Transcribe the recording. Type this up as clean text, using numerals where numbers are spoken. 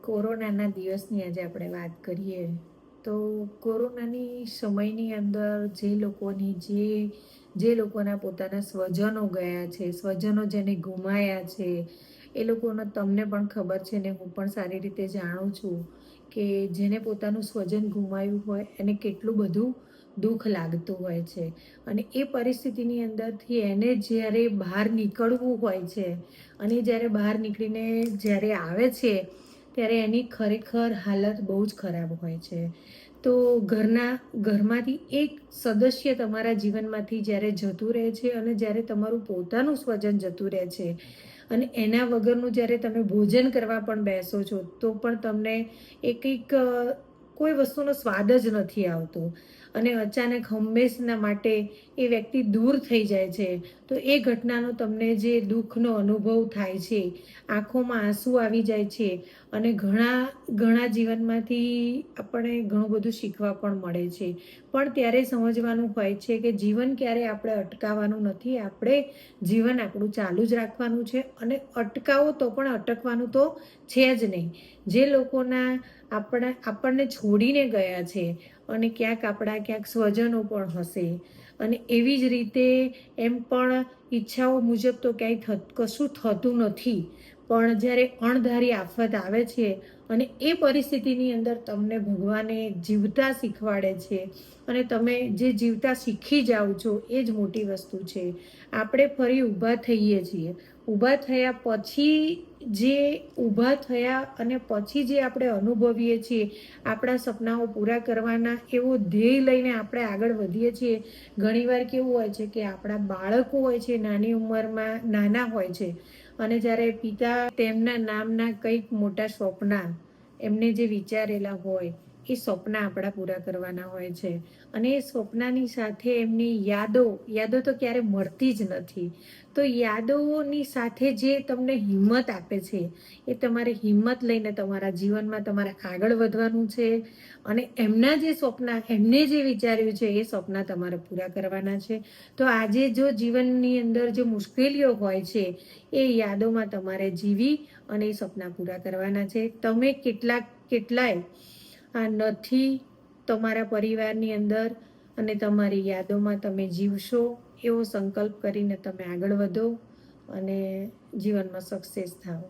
કોરોનાના દિવસની આજે આપણે વાત કરીએ તો કોરોનાની સમયની અંદર જે લોકોના પોતાના સ્વજનો ગયા છે, સ્વજનો જેને ગુમાયા છે, એ લોકોનો તમને પણ ખબર છે ને હું પણ સારી રીતે જાણું છું કે જેને પોતાનું સ્વજન ગુમાવ્યું હોય એને કેટલું બધું દુઃખ લાગતું હોય છે. અને એ પરિસ્થિતિની અંદરથી એને જ્યારે બહાર નીકળવું હોય છે અને જ્યારે બહાર નીકળીને જ્યારે આવે છે ત્યારે એની ખરેખર હાલત બહુ જ ખરાબ હોય છે. તો ઘરમાંથી એક સદસ્ય તમારા જીવનમાંથી જ્યારે જતું રહે છે અને જ્યારે તમારું પોતાનું સ્વજન જતું રહે છે અને એના વગરનું જ્યારે તમે ભોજન કરવા પણ બેસો છો તો પણ તમને એ કંઈક કોઈ વસ્તુનો સ્વાદ જ નથી આવતો અને અચાનક હંમેશના માટે એ વ્યક્તિ દૂર થઈ જાય છે. તો એ ઘટનાનો તમને જે દુઃખનો અનુભવ થાય છે, આંખોમાં આંસુ આવી જાય છે અને ઘણા જીવનમાંથી આપણે ઘણું બધું શીખવા પણ મળે છે. પણ ત્યારે સમજવાનું હોય છે કે જીવન ક્યારે આપણે અટકાવવાનું નથી, આપણે જીવન આપણું ચાલુ જ રાખવાનું છે અને અટકાવો તો પણ અટકવાનું તો છે જ નહીં. જે લોકોના આપણને છોડીને ગયા છે અને ક્યાંક સ્વજનો પણ હશે અને એવી જ રીતે એમ પણ ઈચ્છાઓ મુજબ તો ક્યાંય કશું થતું નથી. પણ જ્યારે અણધારી આફત આવે છે અને એ પરિસ્થિતિની અંદર તમને ભગવાને જીવતા શીખવાડે છે અને તમે જે જીવતા શીખી જાઓ છો એ જ મોટી વસ્તુ છે. આપણે ફરી ઊભા થઈએ છીએ. ઊભા થયા અને પછી જે આપણે અનુભવીએ છીએ, આપણા સપનાઓ પૂરા કરવાના એવો ધ્યેય લઈને આપણે આગળ વધીએ છીએ. ઘણીવાર કેવું હોય છે કે આપણા બાળકો હોય છે નાની ઉંમરમાં નાના હોય છે અને જ્યારે પિતા તેમના નામના કંઈક મોટા સ્વપ્ના એમને જે વિચારેલા હોય એ સ્વપ્ન આપણા પૂરા કરવાના હોય છે અને એ સ્વપ્નાની સાથે એમની યાદો તો ક્યારે મળતી જ નથી. તો યાદોની સાથે જે તમને હિંમત આપે છે એ તમારે હિંમત લઈને તમારા જીવનમાં તમારે આગળ વધવાનું છે અને એમના જે સ્વપ્ના એમને જે વિચાર્યું છે એ સ્વપ્ના તમારે પૂરા કરવાના છે. તો આજે જો જીવનની અંદર જે મુશ્કેલીઓ હોય છે એ યાદોમાં તમારે જીવી અને એ સપના પૂરા કરવાના છે. તમે કેટલાય નથી તમારા પરિવારની અંદર અને તમારી યાદોમાં તમે જીવશો એવો સંકલ્પ કરીને તમે આગળ વધો અને જીવનમાં સક્સેસ થાઓ.